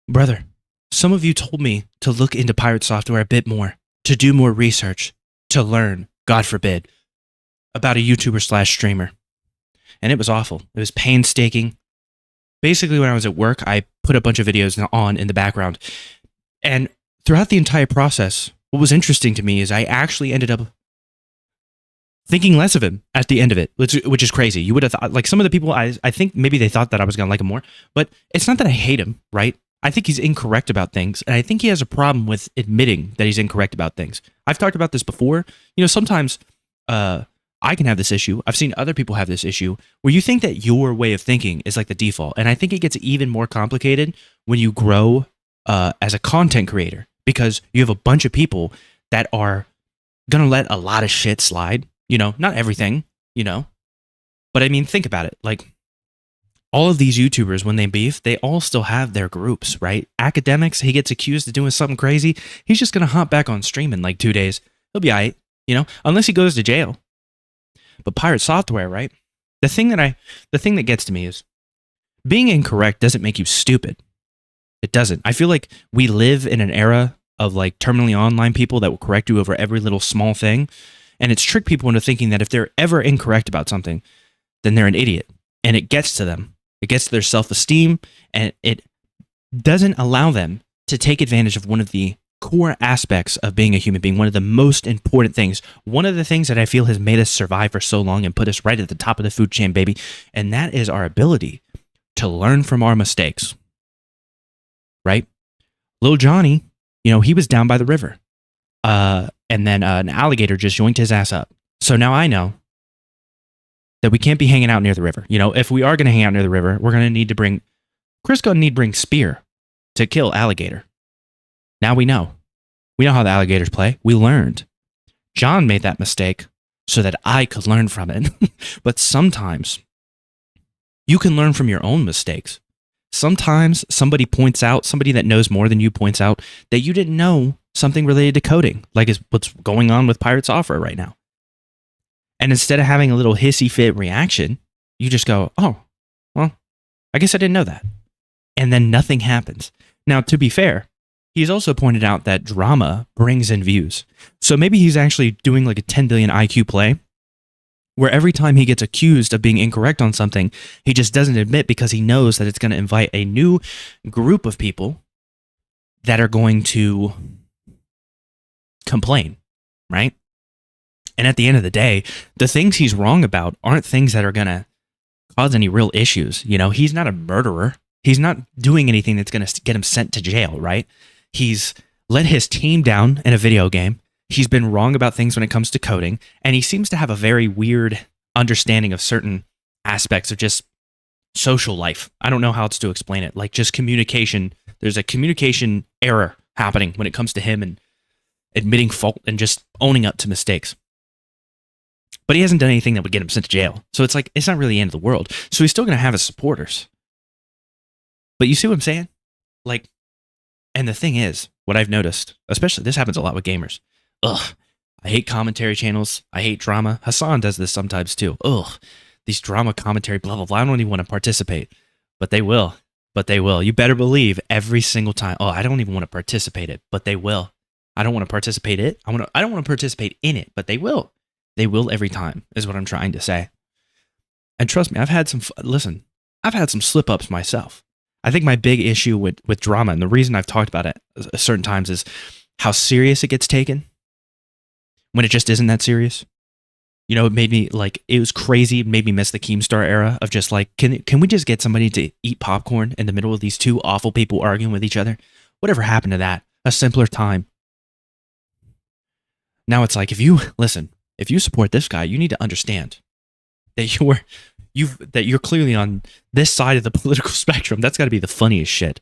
Brother, some of you told me to look into pirate software a bit more, to do more research, to learn, God forbid, about a YouTuber slash streamer. And it was awful. It was painstaking. Basically, when I was at work, I put a bunch of videos on in the background. And throughout the entire process, what was interesting to me is I actually ended up thinking less of him at the end of it, which is crazy. You would have thought, like some of the people, I think maybe they thought that I was going to like him more, but it's not that I hate him, right? I think he's incorrect about things, and I think he has a problem with admitting that he's incorrect about things. I've talked about this before. You know, sometimes I can have this issue. I've seen other people have this issue where you think that your way of thinking is like the default, and I think it gets even more complicated when you grow as a content creator because you have a bunch of people that are going to let a lot of shit slide. You know, not everything, you know, but I mean, think about it. Like all of these YouTubers, when they beef, they all still have their groups, right? Academics, he gets accused of doing something crazy. He's just going to hop back on stream in like 2 days. He'll be all right, you know, unless he goes to jail. But pirate software, right? The thing that gets to me is being incorrect doesn't make you stupid. It doesn't. I feel like we live in an era of like terminally online people that will correct you over every little small thing. And it's tricked people into thinking that if they're ever incorrect about something, then they're an idiot. And it gets to them. It gets to their self-esteem, and it doesn't allow them to take advantage of one of the core aspects of being a human being, one of the most important things, one of the things that I feel has made us survive for so long and put us right at the top of the food chain, baby. And that is our ability to learn from our mistakes. Right? Little Johnny, you know, he was down by the river. And then an alligator just yoinked his ass up. So now I know that we can't be hanging out near the river. You know, if we are going to hang out near the river, we're going to need to bring, Chris going to need to bring spear to kill alligator. Now we know. We know how the alligators play. We learned. John made that mistake so that I could learn from it. But sometimes you can learn from your own mistakes. Sometimes somebody points out, somebody that knows more than you points out that you didn't know something related to coding, like is what's going on with pirate software right now. And instead of having a little hissy fit reaction, you just go, oh, well, I guess I didn't know that. And then nothing happens. Now, to be fair, he's also pointed out that drama brings in views. So maybe he's actually doing like a 10 billion IQ play where every time he gets accused of being incorrect on something, he just doesn't admit because he knows that it's going to invite a new group of people that are going to complain, right? And at the end of the day, the things he's wrong about aren't things that are going to cause any real issues. You know, he's not a murderer. He's not doing anything that's going to get him sent to jail, right? He's let his team down in a video game. He's been wrong about things when it comes to coding, and he seems to have a very weird understanding of certain aspects of just social life. I don't know how else to explain it. Like just communication. There's a communication error happening when it comes to him and admitting fault and just owning up to mistakes. But he hasn't done anything that would get him sent to jail. So it's like, it's not really the end of the world. So he's still going to have his supporters. But you see what I'm saying? Like, and the thing is, what I've noticed, especially this happens a lot with gamers. Ugh, I hate commentary channels. I hate drama. Hassan does this sometimes too. Ugh, these drama commentary, blah, blah, blah. I don't even want to participate. But they will. But they will. You better believe every single time. Oh, I don't even want to participate it, but they will. I don't want to participate it. I don't want to participate in it, but they will. They will every time, is what I'm trying to say. And trust me, I've had some slip-ups myself. I think my big issue with drama, and the reason I've talked about it at certain times, is how serious it gets taken when it just isn't that serious. You know, it made me, like, it was crazy. It made me miss the Keemstar era of just like, can we just get somebody to eat popcorn in the middle of these two awful people arguing with each other? Whatever happened to that? A simpler time. Now it's like, if you support this guy, you need to understand that you're clearly on this side of the political spectrum. That's got to be the funniest shit.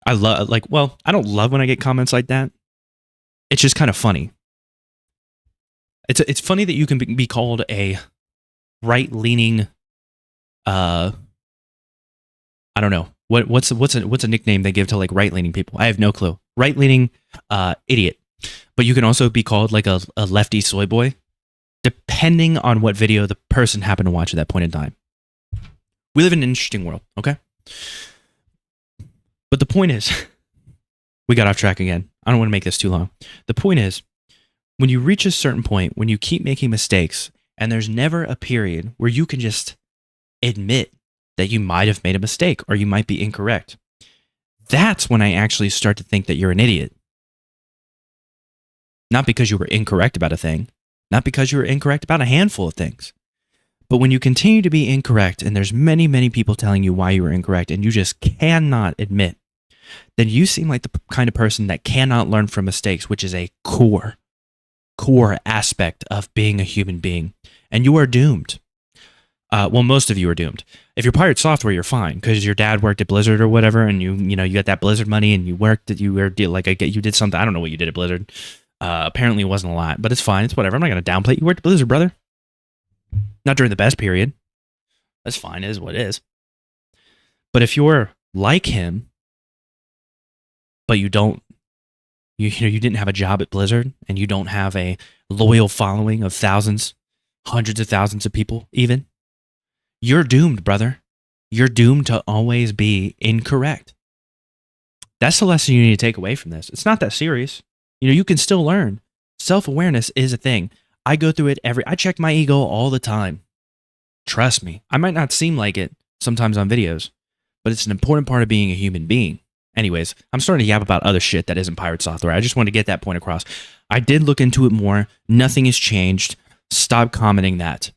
I don't love when I get comments like that. It's just kind of funny. It's funny that you can be called a right-leaning, I don't know. What's a nickname they give to like right-leaning people? I have no clue. Right-leaning idiot. But you can also be called like a lefty soy boy, depending on what video the person happened to watch at that point in time. We live in an interesting world, okay? But the point is, we got off track again. I don't want to make this too long. The point is, when you reach a certain point, when you keep making mistakes, and there's never a period where you can just admit that you might have made a mistake or you might be incorrect, that's when I actually start to think that you're an idiot. Not because you were incorrect about a thing, not because you were incorrect about a handful of things, but when you continue to be incorrect and there's many, many people telling you why you were incorrect and you just cannot admit, then you seem like the kind of person that cannot learn from mistakes, which is a core aspect of being a human being. And you are doomed. Well, most of you are doomed. If you're Pirate Software, you're fine because your dad worked at Blizzard or whatever, and you got that Blizzard money, and you worked at you did something. I don't know what you did at Blizzard. Apparently, it wasn't a lot, but it's fine. It's whatever. I'm not going to downplay it. You worked at Blizzard, brother. Not during the best period. That's fine. It is what it is. But if you're like him, but you don't, you didn't have a job at Blizzard, and you don't have a loyal following of thousands, hundreds of thousands of people, even, you're doomed, brother. You're doomed to always be incorrect. That's the lesson you need to take away from this. It's not that serious. You can still learn. Self-awareness is a thing. I go through it I check my ego all the time. Trust me. I might not seem like it sometimes on videos, but it's an important part of being a human being. Anyways, I'm starting to yap about other shit that isn't Pirate Software. I just want to get that point across. I did look into it more. Nothing has changed. Stop commenting that.